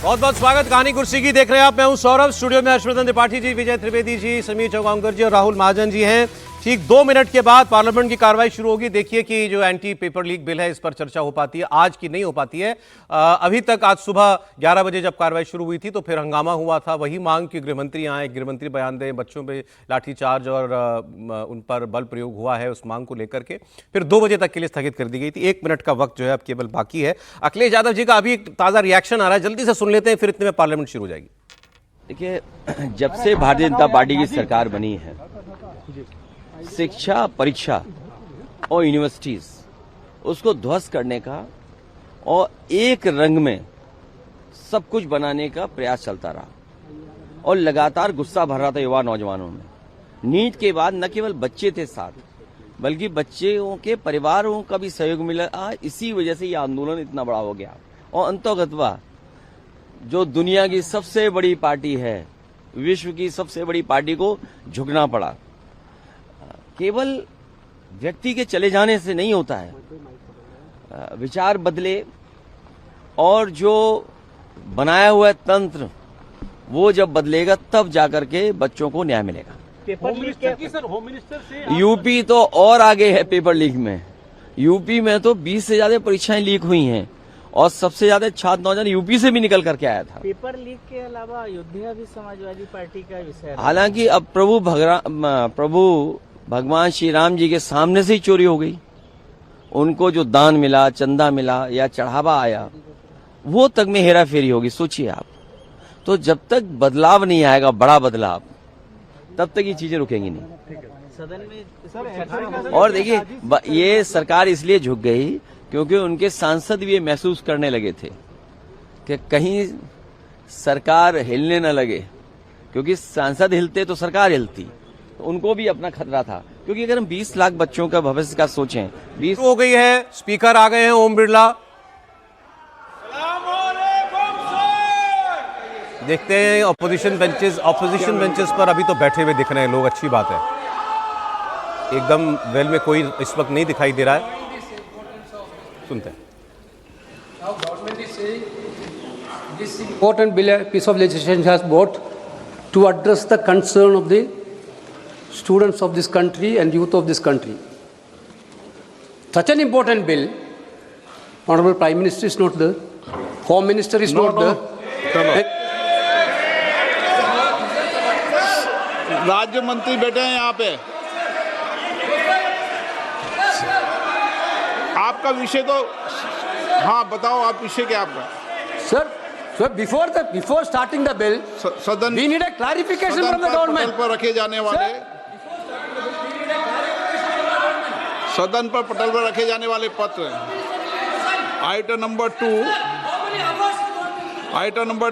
बहुत बहुत स्वागत कहानी कुर्सी की देख रहे हैं आप। मैं हूं सौरभ, स्टूडियो में हर्षवर्धन त्रिपाठी जी, विजय त्रिवेदी जी, समीर चौगांवकर जी और राहुल महाजन जी हैं। ठीक 2 मिनट के बाद पार्लियामेंट की कार्रवाई शुरू होगी। देखिए कि जो एंटी पेपर लीक बिल है इस पर चर्चा हो पाती है, आज की नहीं हो पाती है। अभी तक आज सुबह 11 बजे जब कार्रवाई शुरू हुई थी तो फिर हंगामा हुआ था। वही मांग कि गृहमंत्री आए, गृहमंत्री बयान दें, बच्चों पे लाठीचार्ज और उन पर बल प्रयोग हुआ है, उस मांग को लेकर के फिर 2 बजे तक के लिए स्थगित कर दी गई थी। 1 मिनट का वक्त जो है अब केवल बाकी है। अखिलेश यादव जी का अभी एक ताजा रिएक्शन आ रहा है, जल्दी से सुन लेते हैं, फिर इतने में पार्लियामेंट शुरू हो जाएगी। देखिए, जब से भारतीय जनता पार्टी की सरकार बनी है, शिक्षा, परीक्षा और यूनिवर्सिटीज उसको ध्वस्त करने का और एक रंग में सब कुछ बनाने का प्रयास चलता रहा और लगातार गुस्सा भर रहा था युवा नौजवानों में। नीट के बाद न केवल बच्चे थे साथ, बल्कि बच्चों के परिवारों का भी सहयोग मिला। इसी वजह से ये आंदोलन इतना बड़ा हो गया और अंततः जो दुनिया की सबसे बड़ी पार्टी है, विश्व की सबसे बड़ी पार्टी को झुकना पड़ा। केवल व्यक्ति के चले जाने से नहीं होता है, विचार बदले और जो बनाया हुआ तंत्र वो जब बदलेगा तब जाकर के बच्चों को न्याय मिलेगा। होम मिनिस्टर की सर, होम मिनिस्टर से यूपी तो और आगे है पेपर लीक में। यूपी में तो 20 से ज्यादा परीक्षाएं लीक हुई हैं और सबसे ज्यादा छात्र नौजवान यूपी से भी निकल करके आया था। पेपर लीक के अलावा अयोध्या भी समाजवादी पार्टी का विषय है। हालांकि अब प्रभु भगवान श्री राम जी के सामने से ही चोरी हो गई। उनको जो दान मिला, चंदा मिला या चढ़ावा आया, वो तक में हेरा फेरी होगी। सोचिए आप। तो जब तक बदलाव नहीं आएगा, बड़ा बदलाव, तब तक ये चीजें रुकेंगी नहीं। सदन में और देखिए, ये सरकार इसलिए झुक गई क्योंकि उनके सांसद भी ये महसूस करने लगे थे कि कहीं सरकार हिलने न लगे, क्योंकि सांसद हिलते तो सरकार हिलती। तो उनको भी अपना खतरा था, क्योंकि अगर हम 20 लाख बच्चों का भविष्य का सोचें, 20 हो गई है। स्पीकर आ गए हैं ओम बिरला। देखते हैं ऑपोजिशन बेंचेस पर अभी तो बैठे हुए दिख रहे हैं लोग, अच्छी बात है। एकदम वेल में कोई इस वक्त नहीं दिखाई दे रहा है। सुनते हैं। Now government is saying this important bill, piece of legislation has brought to address the concern of the students of this country and youth of this country. Such an important bill, Honorable Prime Minister is not there, Home Minister is not there. राज्य मंत्री बैठे हैं यहाँ पे। आपका विषय तो हाँ बताओ, आप विषय क्या आपका? Sir, before starting the bill, सदन we need a clarification from the government. पटल पर रखे जाने वाले सदन पर पटल पर रखे जाने वाले पत्र, आइटम नंबर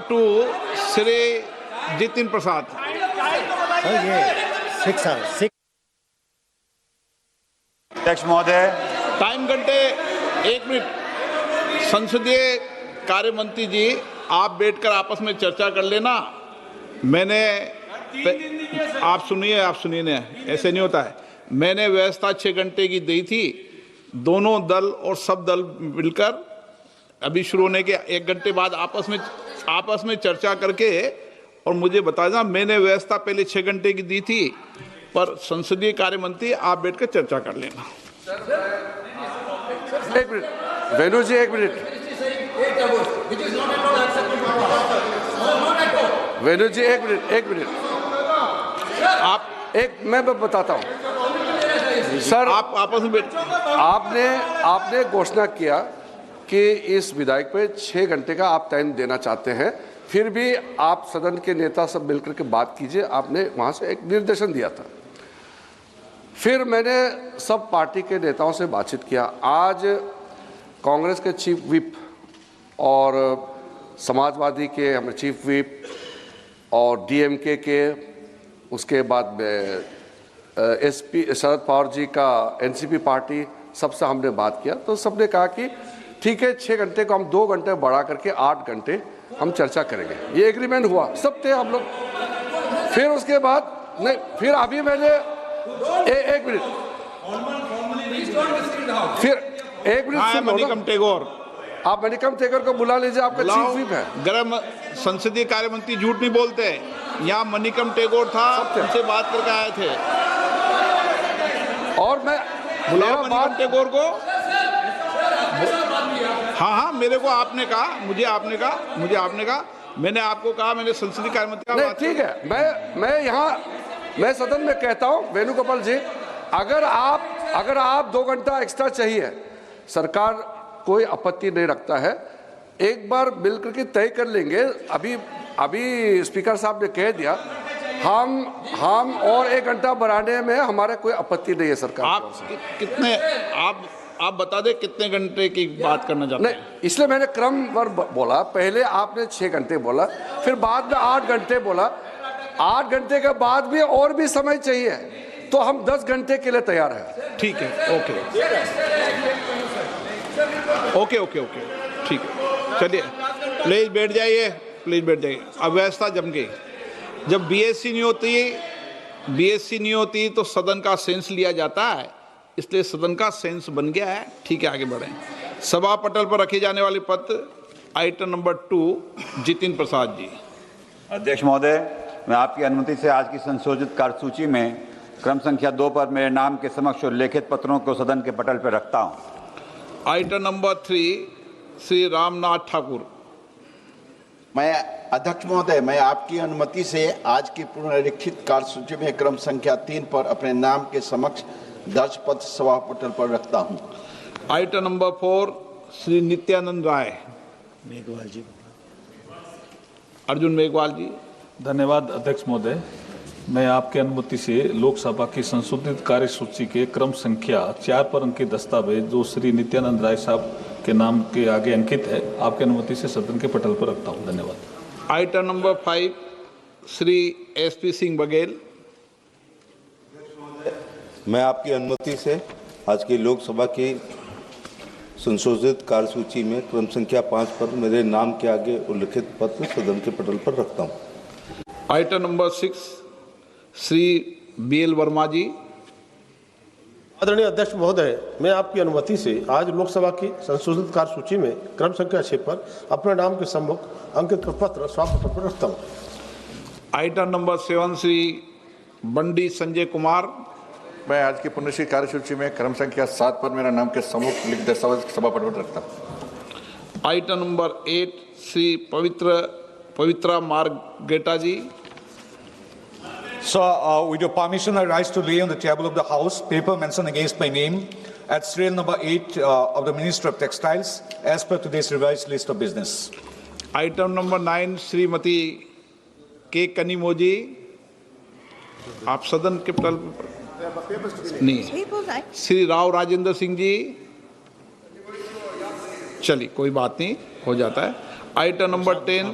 2 श्री जितिन प्रसाद। अध्यक्ष महोदय, टाइम घंटे 1 मिनट। संसदीय कार्य मंत्री जी, आप बैठकर आपस में चर्चा कर लेना। मैंने आप सुनिए ना, ऐसे नहीं होता है। मैंने व्यवस्था 6 घंटे की दी थी। दोनों दल और सब दल मिलकर अभी शुरू होने के 1 घंटे बाद आपस में चर्चा करके और मुझे बता देना। मैंने व्यवस्था पहले 6 घंटे की दी थी, पर संसदीय कार्य मंत्री आप बैठकर चर्चा कर लेना। एक मिनट वेणु जी, 1 मिनट। वेणु जी, 1 मिनट। मैं बताता हूँ सर। आप आपस में आपने घोषणा किया कि इस विधायक पे 6 घंटे का आप टाइम देना चाहते हैं, फिर भी आप सदन के नेता सब मिलकर के बात कीजिए। आपने वहाँ से एक निर्देशन दिया था। फिर मैंने सब पार्टी के नेताओं से बातचीत किया। आज कांग्रेस के चीफ विप और समाजवादी के हमारे चीफ विप और डीएमके के, उसके बाद में एसपी शरद पवार जी का एनसीपी पार्टी, सबसे हमने बात किया। तो सबने कहा कि ठीक है, 6 घंटे को हम 2 घंटे बढ़ा करके 8 घंटे हम चर्चा करेंगे। ये एग्रीमेंट हुआ, सब थे हम लोग। फिर उसके बाद नहीं, फिर अभी मैंने 1 मिनट, फिर 1 मिनट आप मणिकम टेकर को बुला लीजिए, आपका चीफ विप है। गृह संसदीय कार्य मंत्री झूठ नहीं बोलते हैं। यहाँ मणिकम टेगोर था, उनसे बात करके आए थे। और मैं बुलाओ मणिकम टेगोर को। हाँ, मेरे को आपने कहा, मुझे आपने कहा, मैंने आपको कहा, मैंने संसदीय कार्य मंत्री का नहीं, ठीक है, मैं सदन में कहता हूं वेणुगोपाल जी, अगर आप 2 घंटा एक्स्ट्रा चाहिए, सरकार कोई आपत्ति नहीं रखता है, एक बार मिलकर के तय कर लेंगे। अभी स्पीकर साहब ने कह दिया, हम और 1 घंटा बढ़ाने में हमारे कोई आपत्ति नहीं है सरकार। आप कितने आप बता दें कितने घंटे की बात करना चाहते हैं? नहीं, इसलिए मैंने क्रमवार बोला। पहले आपने 6 घंटे बोला, फिर बाद में 8 घंटे बोला। 8 घंटे के बाद भी और भी समय चाहिए तो हम 10 घंटे के लिए तैयार हैं। ठीक है, ओके, ठीक है, चलिए प्लीज बैठ जाइए। अब व्यवस्था जम गई। जब बीएससी नहीं होती तो सदन का सेंस लिया जाता है, इसलिए सदन का सेंस बन गया है। ठीक है, आगे बढ़ें। सभा पटल पर रखे जाने वाले पत्र, आइटम नंबर 2, जितिन प्रसाद जी। अध्यक्ष महोदय, मैं आपकी अनुमति से आज की संशोधित कार्यसूची में क्रम संख्या 2 पर मेरे नाम के समक्ष उल्लेखित पत्रों को सदन के पटल पर रखता हूं। Item number 3, Shri Ramnath Thakur. मैं अध्यक्ष महोदय, मैं आपकी अनुमति से आज की पुनरीक्षित कार्यसूची में क्रम संख्या 3 पर अपने नाम के समक्ष दर्ज पत्र सभा पटल पर रखता हूं। Item number 4, Shri Nityanand Rai. अर्जुन मेघवाल जी। धन्यवाद अध्यक्ष महोदय, मैं आपकी अनुमति से लोकसभा की संशोधित कार्यसूची के क्रम संख्या 4 पर अंकित दस्तावेज जो श्री नित्यानंद राय साहब के नाम के आगे अंकित है, आपकी अनुमति से सदन के पटल पर रखता हूं। धन्यवाद। Item number 5, Shri SP Singh Baghel. मैं आपकी अनुमति से आज की लोकसभा की संशोधित कार्यसूची में क्रम संख्या 5 पर मेरे नाम के आगे उल्लिखित पत्र सदन के पटल पर रखता हूं। Item number 6, Shri BL Verma ji. आदरणीय अध्यक्ष महोदय, मैं आपकी अनुमति से आज लोकसभा की संशोधित कार्यसूची में क्रम संख्या 6 पर अपने नाम के सम्मुख अंकित पत्र सभा पटल पर रखता हूं। Item number 7, Shri Bandi Sanjay Kumar. मैं आज की पुनरीक्षित कार्यसूची में क्रम संख्या 7 पर मेरा नाम के सम्मुख लिखित दस्तावेज सभा पटल पर रखता हूं। Item number 8, Shri Pabitra Margherita ji. Sir, with your permission, I rise to lay on the table of the House paper mentioned against my name at serial number 8 of the Ministry of Textiles as per today's revised list of business. Item number 9, Shrimati के कनिमोजी। आप सदन के पटल नहीं, श्री राव राजेंद्र सिंह जी। चलिए, कोई बात नहीं, हो जाता है। आइटम नंबर 10,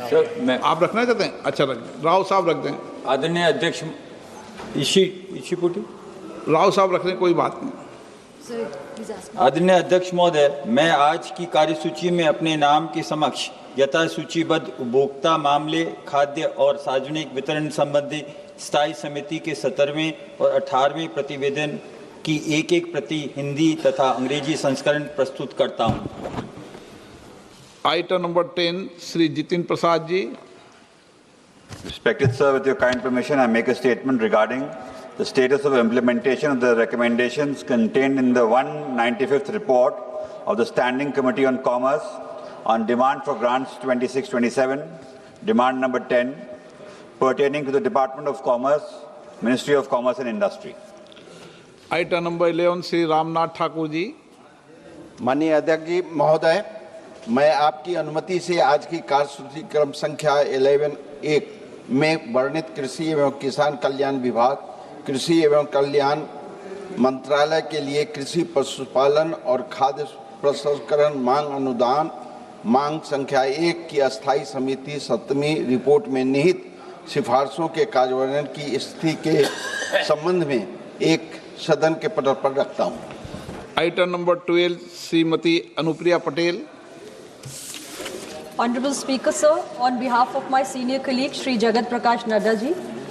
सर, आप रखना चाहते हैं? अच्छा, रख दें। राव साहब रख दें। आदरणीय अध्यक्ष राव साहब रख दें, कोई बात नहीं। आदरणीय अध्यक्ष महोदय, मैं आज की कार्यसूची में अपने नाम के समक्ष यथा सूचीबद्ध उपभोक्ता मामले, खाद्य और सार्वजनिक वितरण संबंधी स्थायी समिति के 17वें और 18वें प्रतिवेदन की एक प्रति हिंदी तथा अंग्रेजी संस्करण प्रस्तुत करता हूं। Item number 10, Shri Jitin Prasada ji. Respected sir, with your kind permission, I make a statement regarding the status of implementation of the recommendations contained in the 195th report of the Standing Committee on Commerce on demand for grants 26-27, demand number 10, pertaining to the Department of Commerce, Ministry of Commerce and Industry. Item number 11, Shri Ramnath Thakur ji. माननीय अध्यक्ष जी महोदय, मैं आपकी अनुमति से आज की कार्यसूची क्रम संख्या 11(1) में वर्णित कृषि एवं किसान कल्याण विभाग, कृषि एवं कल्याण मंत्रालय के लिए कृषि पशुपालन और खाद्य प्रसंस्करण मांग अनुदान मांग संख्या 1 की अस्थायी समिति 7वीं रिपोर्ट में निहित सिफारिशों के कार्यान्वयन की स्थिति के संबंध में एक सदन के पटल पर रखता हूं। Item number 12, Shrimati Anupriya Patel. Honorable Speaker, sir, on behalf of my senior colleague Shri Jagat Prakash Nadda ji,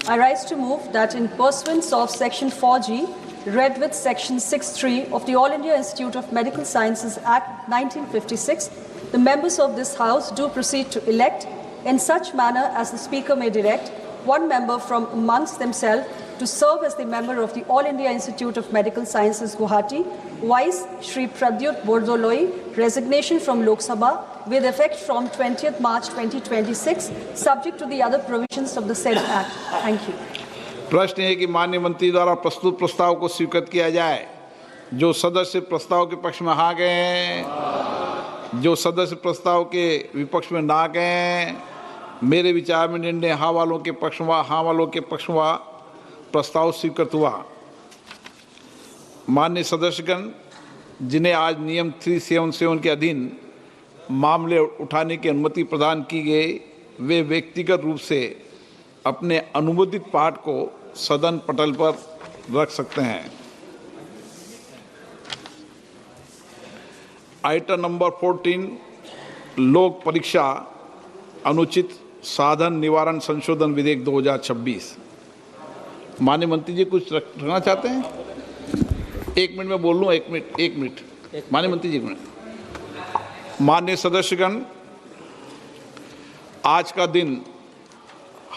I rise to move that in pursuance of Section 4G read with Section 6(3) of the All India Institute of Medical Sciences Act 1956, the members of this House do proceed to elect, in such manner as the Speaker may direct, one member from amongst themselves to serve as the member of the All India Institute of Medical Sciences, Guwahati. Vice, Shri Pradyut Bordoloi, resignation from Lok Sabha with effect from 20th March 2026, subject to the other provisions of the said Act. Thank you. प्रश्न है कि माननीय मंत्री द्वारा प्रस्तुत प्रस्ताव को स्वीकृत किया जाए। जो सदस्य प्रस्ताव के पक्ष में हाँ गए हैं, जो सदस्य प्रस्ताव के विपक्ष में ना गए हैं, मेरे विचार में निर्णय हाँ वालों के पक्ष में हाँ वालों के पक्ष में प्रस्ताव स्वीकृत हुआ। माननीय सदस्यगण, जिन्हें आज नियम 377 के अधीन मामले उठाने की अनुमति प्रदान की गई, वे व्यक्तिगत रूप से अपने अनुमोदित पाठ को सदन पटल पर रख सकते हैं। आइटम नंबर 14, लोक परीक्षा अनुचित साधन निवारण संशोधन विधेयक 2026। माननीय मंत्री जी कुछ रखना चाहते हैं? 1 मिनट में बोल लूँ, 1 मिनट। माननीय मंत्री जी, 1 मिनट। माननीय सदस्यगण, आज का दिन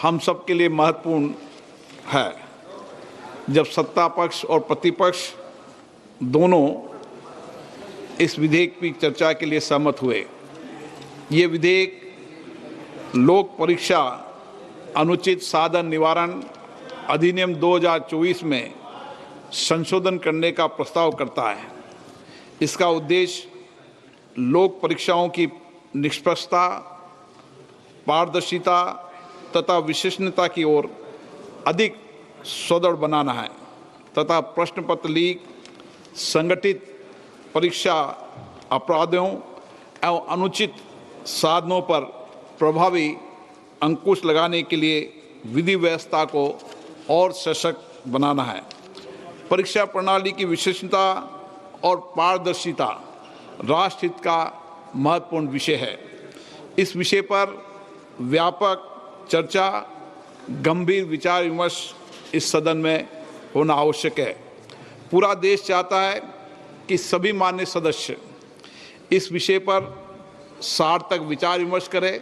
हम सब के लिए महत्वपूर्ण है, जब सत्ता पक्ष और प्रतिपक्ष दोनों इस विधेयक की चर्चा के लिए सहमत हुए। ये विधेयक लोक परीक्षा अनुचित साधन निवारण अधिनियम 2024 में संशोधन करने का प्रस्ताव करता है। इसका उद्देश्य लोक परीक्षाओं की निष्पक्षता, पारदर्शिता तथा विश्वसनीयता की ओर अधिक सुदृढ़ बनाना है तथा प्रश्न पत्र लीक, संगठित परीक्षा अपराधों एवं अनुचित साधनों पर प्रभावी अंकुश लगाने के लिए विधि व्यवस्था को और सशक्त बनाना है। परीक्षा प्रणाली की विश्वसनीयता और पारदर्शिता राष्ट्र हित का महत्वपूर्ण विषय है। इस विषय पर व्यापक चर्चा, गंभीर विचार विमर्श इस सदन में होना आवश्यक है। पूरा देश चाहता है कि सभी मान्य सदस्य इस विषय पर सार्थक विचार विमर्श करें,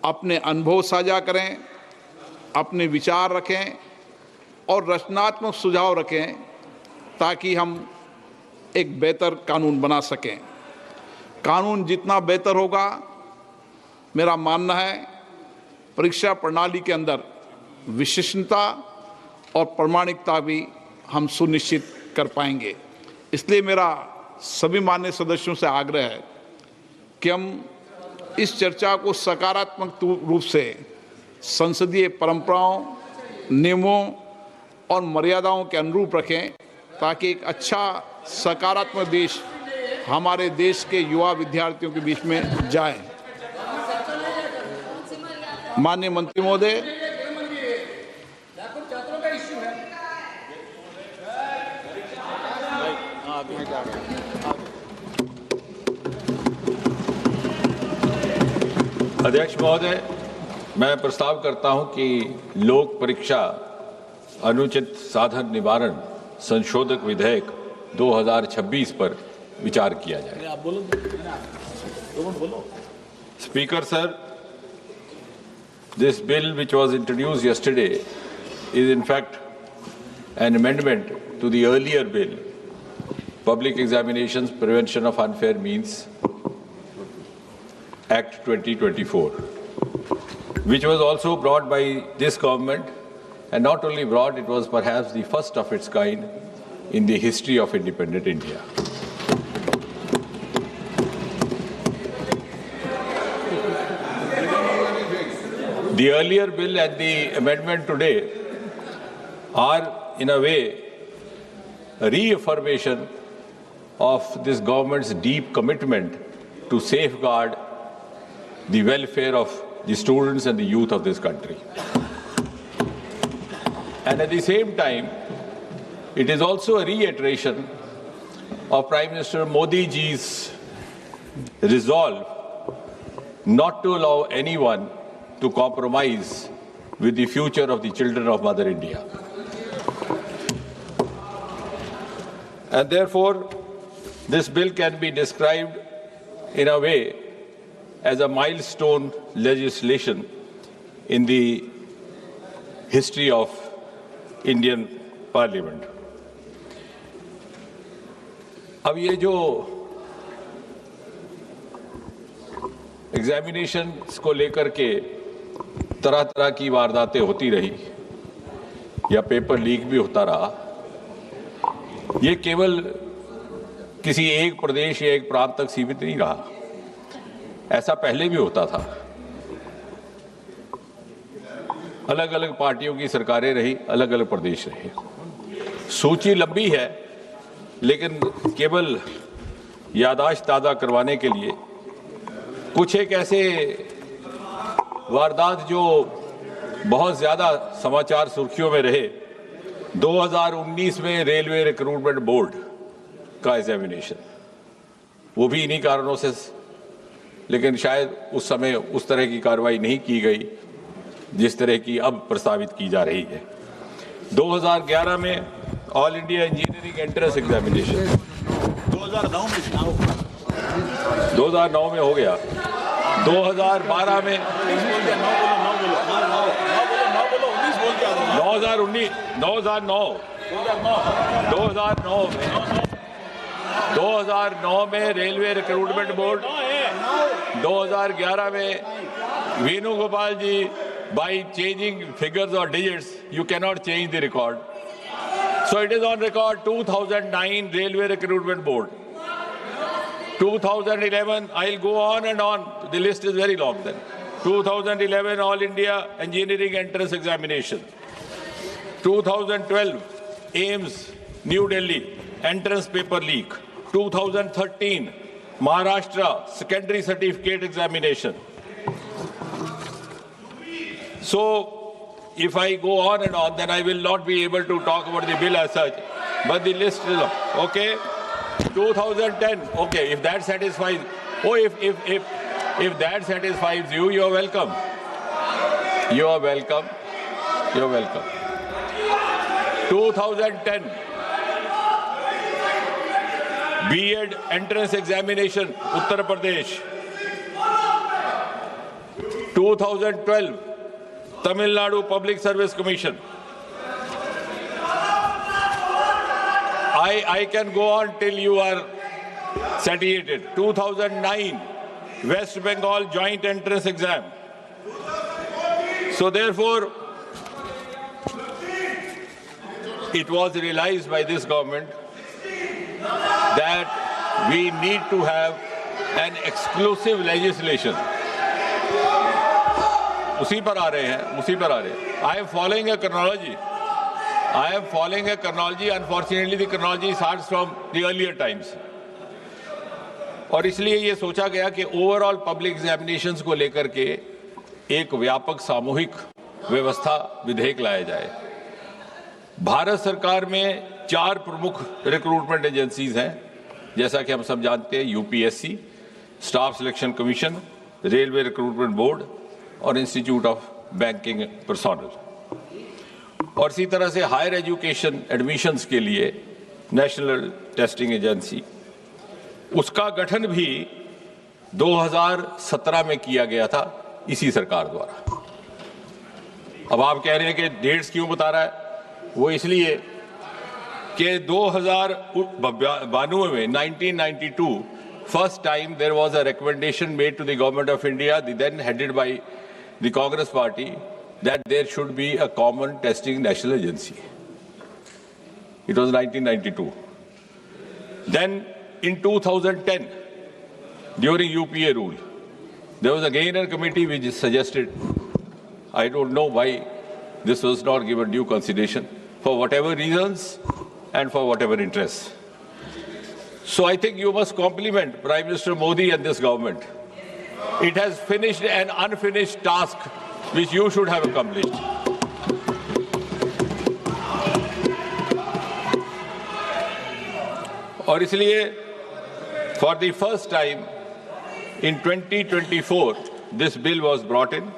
अपने अनुभव साझा करें, अपने विचार रखें और रचनात्मक सुझाव रखें, ताकि हम एक बेहतर कानून बना सकें। कानून जितना बेहतर होगा, मेरा मानना है, परीक्षा प्रणाली के अंदर विश्वसनीयता और प्रामाणिकता भी हम सुनिश्चित कर पाएंगे। इसलिए मेरा सभी मान्य सदस्यों से आग्रह है कि हम इस चर्चा को सकारात्मक रूप से संसदीय परंपराओं, नियमों और मर्यादाओं के अनुरूप रखें, ताकि एक अच्छा सकारात्मक देश हमारे देश के युवा विद्यार्थियों के बीच में जाए। माननीय मंत्री महोदय, अध्यक्ष महोदय, मैं प्रस्ताव करता हूं कि लोक परीक्षा अनुचित साधन निवारण संशोधक विधेयक 2026 पर विचार किया जाए। Speaker sir, this bill which was introduced yesterday is in fact an amendment to the earlier bill, Public Examinations Prevention of Unfair Means Act 2024, which was also brought by this government, and not only brought, it was perhaps the first of its kind in the history of independent India. The earlier bill and the amendment today are, in a way, a reaffirmation of this government's deep commitment to safeguard the welfare of the students and the youth of this country. And at the same time, it is also a reiteration of Prime Minister Modi ji's resolve not to allow anyone to compromise with the future of the children of Mother India. And therefore, this bill can be described in a way as a milestone legislation in the history of Indian Parliament. अब ये जो examinations को लेकर के तरह तरह की वारदातें होती रही या पेपर लीक भी होता रहा, ये केवल किसी एक प्रदेश या एक प्रांत तक सीमित नहीं रहा। ऐसा पहले भी होता था। अलग अलग पार्टियों की सरकारें रही, अलग अलग प्रदेश रहे। सूची लंबी है, लेकिन केवल याददाश्त ताज़ा करवाने के लिए कुछ एक ऐसे वारदात जो बहुत ज़्यादा समाचार सुर्खियों में रहे। 2019 में रेलवे रिक्रूटमेंट बोर्ड का एग्जामिनेशन, वो भी इन्हीं कारणों से, लेकिन शायद उस समय उस तरह की कार्रवाई नहीं की गई जिस तरह की अब प्रस्तावित की जा रही है। 2011 में all India engineering entrance examination 2009 में हो गया। 2012 में 2009 में रेलवे रिक्रूटमेंट बोर्ड, 2011 में वेणुगोपाल जी, by changing figures or digits, you cannot change the record. So it is on record 2009 Railway Recruitment Board. 2011, I'll go on and on. The list is very long then. 2011 All India Engineering Entrance Examination. 2012 AIMS New Delhi Entrance Paper Leak. 2013 Maharashtra Secondary Certificate Examination. So, if I go on and on, then I will not be able to talk about the bill as such. But the list is okay. 2010. Okay, if that satisfies. Oh, if that satisfies you, you are welcome. You are welcome. You are welcome. 2010. B.Ed entrance examination, Uttar Pradesh. 2012. Tamil Nadu Public Service Commission. I can go on till you are satiated. 2009 West Bengal Joint Entrance Exam. So therefore, it was realized by this government that we need to have an exclusive legislation. उसी पर आ रहे हैं। I am following a chronology. Unfortunately, the chronology starts from the earlier times. और इसलिए ये सोचा गया कि ओवरऑल पब्लिक एग्जामिनेशंस को लेकर के एक व्यापक सामूहिक व्यवस्था विधेयक लाया जाए। भारत सरकार में 4 प्रमुख रिक्रूटमेंट एजेंसीज हैं, जैसा कि हम सब जानते हैं, UPSC, staff selection commission, railway recruitment board और इंस्टीट्यूट ऑफ बैंकिंग पर्सोनल। और इसी तरह से हायर एजुकेशन एडमिशन्स के लिए नेशनल टेस्टिंग एजेंसी, उसका गठन भी 2017 में किया गया था इसी सरकार द्वारा। अब आप कह रहे हैं कि डेट्स क्यों बता रहा है? वो इसलिए कि 2092 में 1992 first time there was a recommendation made to the government of India, then headed by the Congress party, that there should be a common testing national agency. It was 1992. Then in 2010, during UPA rule, there was again a committee which suggested, I don't know why this was not given due consideration, for whatever reasons and for whatever interests. So I think you must compliment Prime Minister Modi and this government. It has finished an unfinished task which you should have accomplished. और इसलिए for the first time in 2024 this bill was brought in.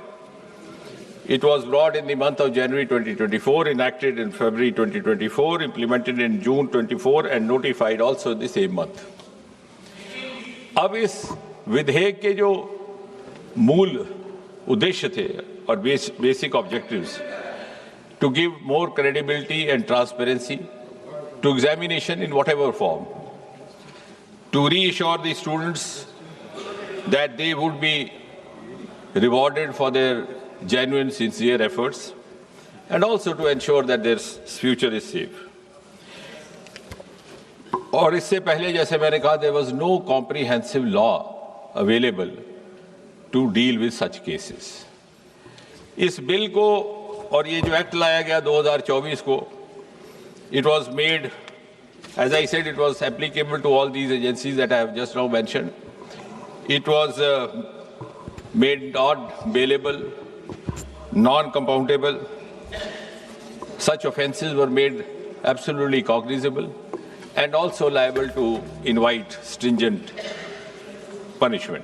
It was brought in the month of January 2024, enacted in February 2024, implemented in June 24 and notified also in the same month. अब इस विधेयक के जो मूल उद्देश्य थे और basic objectives, to give more credibility and transparency to examination in whatever form, to reassure the students that they would be rewarded for their genuine, sincere efforts, and also to ensure that their future is safe. और इससे पहले जैसे मैंने कहा, there was no comprehensive law available to deal with such cases. इस bill को और ये जो एक्ट लाया गया 2024 को, it was made, as I said, it was applicable to all these agencies that I have just now mentioned. It was made not bailable, non-compoundable. Such offences were made absolutely cognizable and also liable to invite stringent punishment.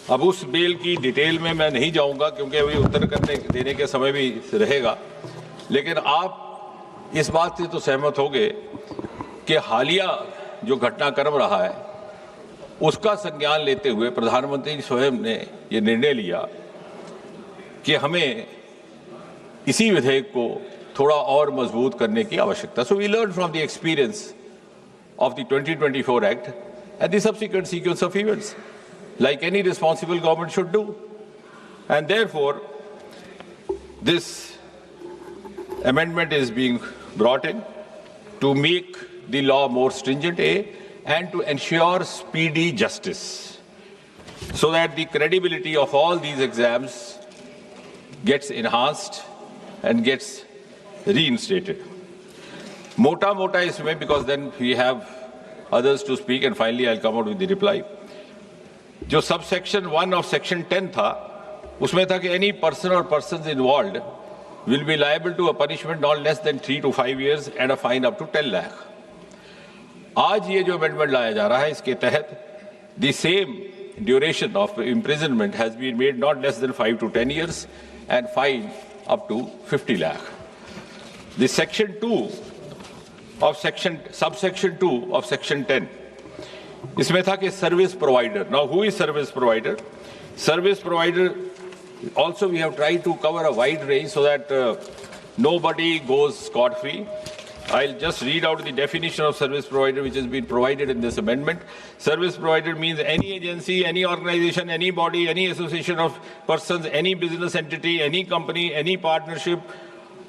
अब उस bell की detail में मैं नहीं जाऊंगा क्योंकि अभी उत्तर देने के समय भी रहेगा, लेकिन आप इस बात से तो सहमत होंगे कि हालिया जो घटनाक्रम रहा है उसका संज्ञान लेते हुए प्रधानमंत्री स्वयं ने ये निर्णय लिया कि हमें इसी विधेयक को थोड़ा और मजबूत करने की आवश्यकता. So we learned from the experience of the 2024 Act and the subsequent sequence of events, like any responsible government should do. And therefore, this amendment is being brought in to make the law more stringent, and to ensure speedy justice, so that the credibility of all these exams gets enhanced and gets reinstated. Mota isme, because then we have others to speak, and finally I'll come out with the reply. जो subsection 1 of section 10 था, उसमें था कि any person or persons involved will be liable to a punishment not less than 3 to 5 years and a fine up to 10 lakh. आज ये जो amendment लाया जा रहा है, इसके तहत the same duration of imprisonment has been made not less than 5 to 10 years and fine up to 50 lakh. The section 2 of subsection 2 of section 10, इसमें था कि service provider. Now, who is service provider? Service provider, also we have tried to cover a wide range so that nobody goes scot-free. I'll just read out the definition of service provider which has been provided in this amendment. Service provider means any agency, any organization, any body, any association of persons, any business entity, any company, any partnership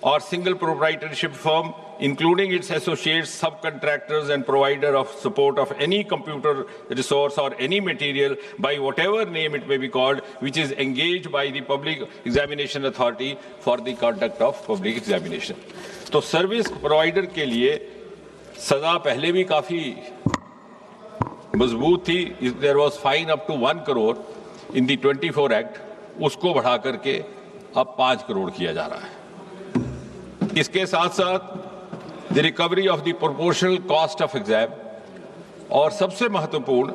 or single proprietorship firm, including its associates, subcontractors and provider of support of any computer resource or any material by whatever name it may be called, which is engaged by the Public Examination Authority for the conduct of public examination. तो service provider के लिए सजा पहले भी काफी मजबूत थी. There was fine up to 1 crore in the 24 act, उसको बढ़ा करके अब 5 करोड़ किया जा रहा है. इसके साथ साथ the recovery of the proportional cost of exam, और सबसे महत्वपूर्ण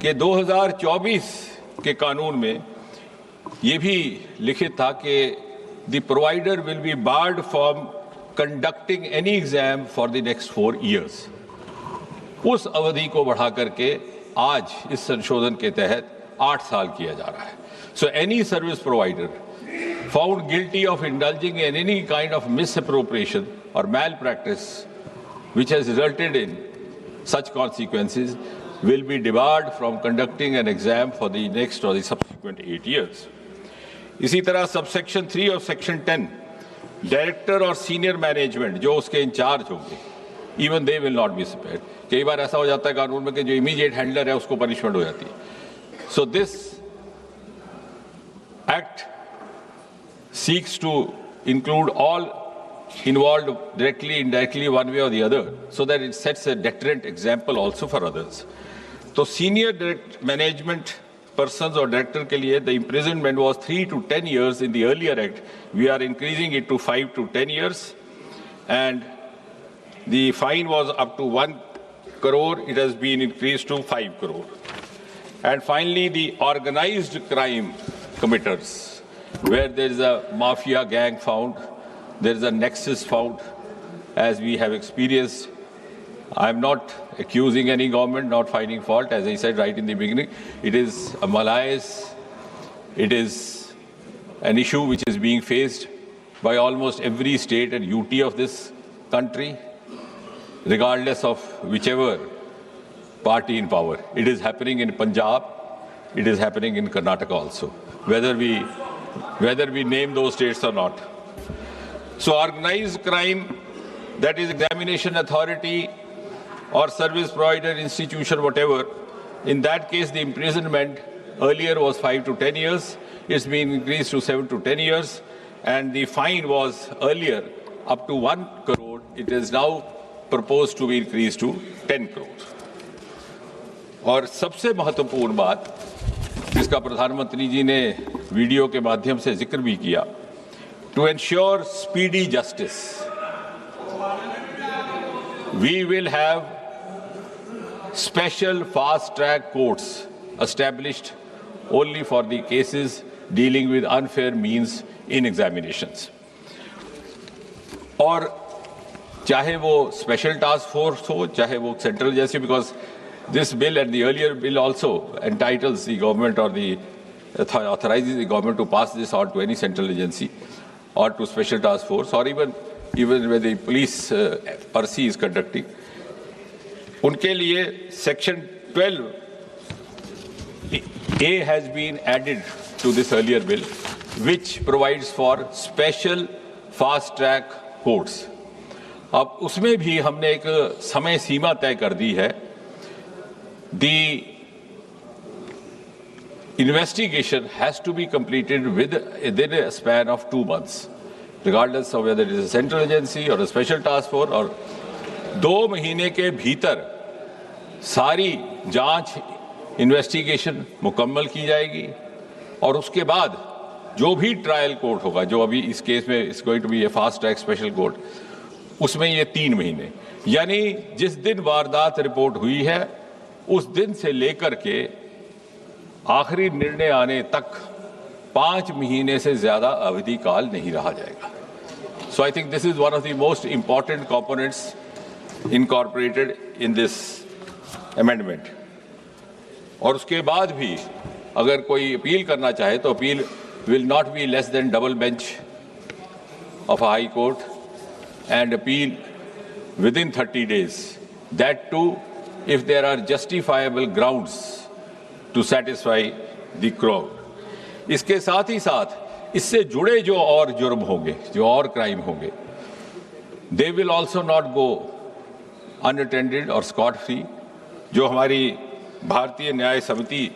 कि 2024 के कानून में ये भी लिखित था कि the provider will be board from conducting any exam for the next 4 years. उस अवधि को बढ़ा करके आज इस संशोधन के तहत 8 साल किया जा रहा है. So any service provider found guilty of indulging in any kind of misappropriation or malpractice which has resulted in such consequences will be debarred from conducting an exam for the next or the subsequent 8 years. इसी तरह subsection 3 of section 10, director और senior management जो उसके in charge होंगे, even they will not be spared. कई बार ऐसा हो जाता है कानून में कि जो इमीडिएट हैंडलर है उसको पनिशमेंट हो जाती है. So this act seeks to include all involved directly, indirectly, one way or the other, so that it sets a deterrent example also for others. So senior direct management persons or director के लिए the imprisonment was 3 to 10 years in the earlier act. We are increasing it to 5 to 10 years, and the fine was up to 1 crore. It has been increased to 5 crore. And finally, the organized crime committers where there is a mafia gang found, there is a nexus found, as we have experienced. I am not accusing any government, not finding fault. As I said right in the beginning, it is a malaise. It is an issue which is being faced by almost every state and UT of this country, regardless of whichever party in power. It is happening in Punjab. It is happening in Karnataka also, whether we name those states or not. So organized crime, that is examination authority or service provider institution, whatever, in that case the imprisonment earlier was 5 to 10 years. It's been increased to 7 to 10 years. And the fine was earlier up to 1 crore. It is now proposed to be increased to 10 crore. और सबसे महत्वपूर्ण बात जिसका प्रधानमंत्री जी ने video के माध्यम से जिक्र भी किया, to ensure speedy justice, we will have special fast-track courts established only for the cases dealing with unfair means in examinations. और चाहे वो स्पेशल टास्क फोर्स हो, चाहे वो central agency, because this bill and the earlier bill also entitles the government or the authorizes the government to pass this on to any central agency or to special task force or even where the police Percy is conducting. उनके लिए section 12A has been added to this earlier bill, which provides for special fast track courts. अब उसमें भी हमने एक समय सीमा तय कर दी है. The investigation has to be completed within a span of 2 months, regardless of whether it is a central agency or a special task force. और 2 महीने के भीतर सारी जांच इन्वेस्टिगेशन मुकम्मल की जाएगी और उसके बाद जो भी ट्रायल कोर्ट होगा, जो अभी इस केस में is going to be a fast track special court, उसमें ये 3 महीने, यानी जिस दिन वारदात रिपोर्ट हुई है उस दिन से लेकर के आखिरी निर्णय आने तक 5 महीने से ज्यादा अवधि काल नहीं रहा जाएगा. So I think this is one of the most important components incorporated in this amendment. और उसके बाद भी अगर कोई अपील करना चाहे तो appeal will not be less than double bench of a high court and appeal within 30 days. That too, if there are justifiable grounds to satisfy the crowd. इसके साथ ही साथ इससे जुड़े जो और जुर्म होंगे, जो और क्राइम होंगे, they will also not go unattended or scot free. जो हमारी भारतीय न्याय समिति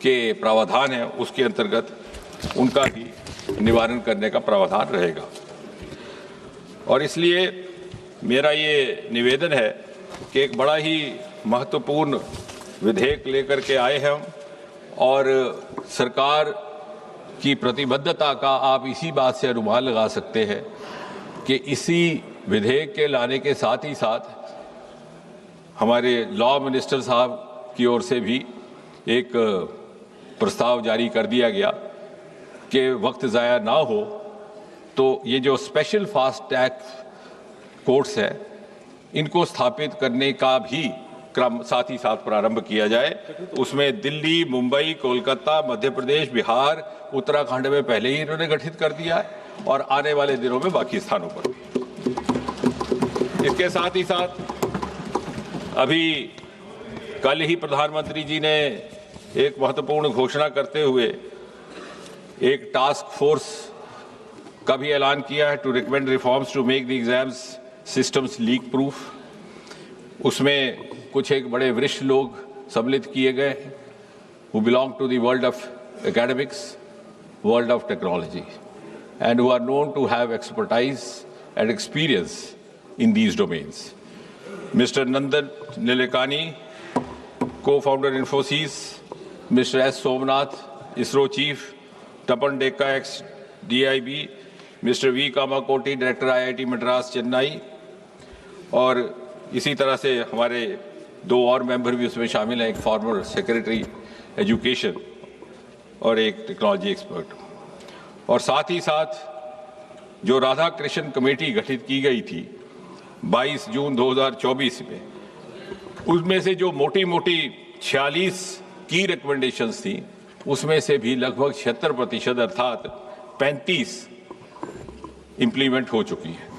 के प्रावधान है उसके अंतर्गत उनका भी निवारण करने का प्रावधान रहेगा. और इसलिए मेरा ये निवेदन है कि एक बड़ा ही महत्वपूर्ण विधेयक लेकर के आए हैं हम और सरकार की प्रतिबद्धता का आप इसी बात से अनुमान लगा सकते हैं कि इसी विधेयक के लाने के साथ ही साथ हमारे लॉ मिनिस्टर साहब की ओर से भी एक प्रस्ताव जारी कर दिया गया कि वक्त ज़ाया ना हो तो ये जो स्पेशल फास्ट ट्रैक कोर्ट्स है इनको स्थापित करने का भी क्रम साथ ही साथ प्रारंभ किया जाए. उसमें दिल्ली, मुंबई, कोलकाता, मध्य प्रदेश, बिहार, उत्तराखंड में पहले ही इन्होंने गठित कर दिया है और आने वाले दिनों में बाकी स्थानों पर भी. इसके साथ ही साथ अभी कल ही प्रधानमंत्री जी ने एक महत्वपूर्ण घोषणा करते हुए एक टास्क फोर्स का भी ऐलान किया है to recommend reforms to make the exams systems leak proof. उसमें कुछ एक बड़े वरिष्ठ लोग सम्मिलित किए गए हैं who belong to the world of academics, world of technology and who are known to have expertise and experience in these domains. Mister Nandan Nilekani, co-founder Infosys, Mr. S. Somnath, ISRO Chief, Tapan Dekka, ex-DIB, Mr. V. Kamakoti, Director IIT Madras, Chennai, और इसी तरह से हमारे 2 और member भी उसमें शामिल हैं, एक फॉर्मर सेक्रेटरी एजुकेशन और एक टेक्नोलॉजी एक्सपर्ट. और साथ ही साथ जो राधा कृष्ण कमेटी गठित की गई थी 22 जून 2024 में, उसमें से जो मोटी मोटी 46 की रिकमेंडेशंस थी, उसमें से भी लगभग 76% अर्थात 35 इंप्लीमेंट हो चुकी है।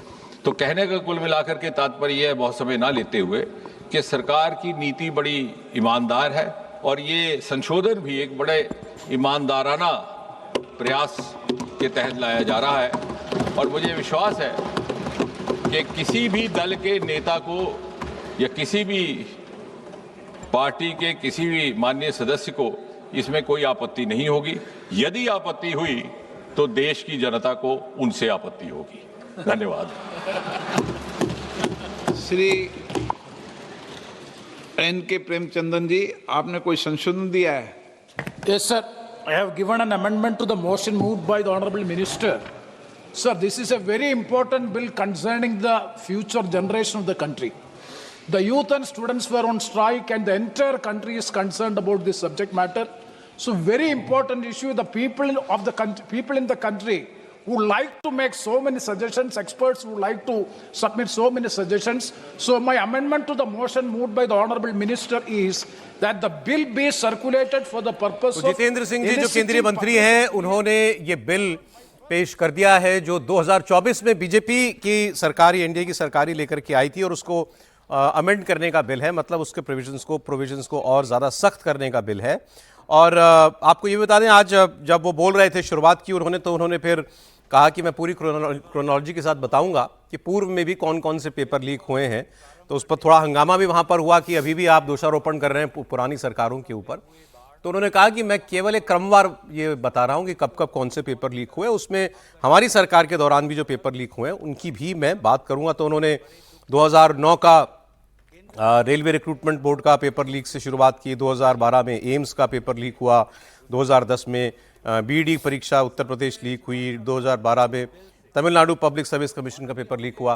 तो कहने का कुल मिलाकर के तात्पर्य है, बहुत समय ना लेते हुए, कि सरकार की नीति बड़ी ईमानदार है और ये संशोधन भी एक बड़े ईमानदाराना प्रयास के तहत लाया जा रहा है। और मुझे विश्वास है कि किसी भी दल के नेता को या किसी भी पार्टी के किसी भी माननीय सदस्य को इसमें कोई आपत्ति नहीं होगी। यदि आपत्ति हुई तो देश की जनता को उनसे आपत्ति होगी। धन्यवाद। श्री N.K. प्रेमचंदन जी, आपने कोई संशोधन दिया है? Yes, sir. I have given an amendment to the motion moved by the Honorable Minister. Sir, this is a very important bill concerning the future generation of the country. The youth and students were on strike and the entire country is concerned about this subject matter. So very important issue. The people of the country, people in the country who like to make so many suggestions, experts who like to submit so many suggestions. So my amendment to the motion moved by the Honorable Minister is that the bill be circulated for the purpose तो of Jitendra Singh ji जो केंद्रीय मंत्री हैं, उन्होंने ये bill पेश कर दिया है जो 2024 में बीजेपी की सरकारी, एनडीए की सरकारी लेकर के आई थी और उसको अमेंड करने का बिल है। मतलब उसके प्रोविजंस को और ज़्यादा सख्त करने का बिल है। और आपको ये बता दें, आज जब वो बोल रहे थे, शुरुआत की उन्होंने फिर कहा कि मैं पूरी क्रोनोलॉजी के साथ बताऊंगा कि पूर्व में भी कौन कौन से पेपर लीक हुए हैं। तो उस पर थोड़ा हंगामा भी वहां पर हुआ कि अभी भी आप दोषारोपण कर रहे हैं पुरानी सरकारों के ऊपर। तो उन्होंने कहा कि मैं केवल एक क्रमवार ये बता रहा हूं कि कब कब कौन से पेपर लीक हुए, उसमें हमारी सरकार के दौरान भी जो पेपर लीक हुए हैं उनकी भी मैं बात करूंगा। तो उन्होंने 2009 का रेलवे रिक्रूटमेंट बोर्ड का पेपर लीक से शुरुआत की, 2012 में एम्स का पेपर लीक हुआ, 2010 में बीईडी परीक्षा उत्तर प्रदेश लीक हुई, 2012 में तमिलनाडु पब्लिक सर्विस कमीशन का पेपर लीक हुआ।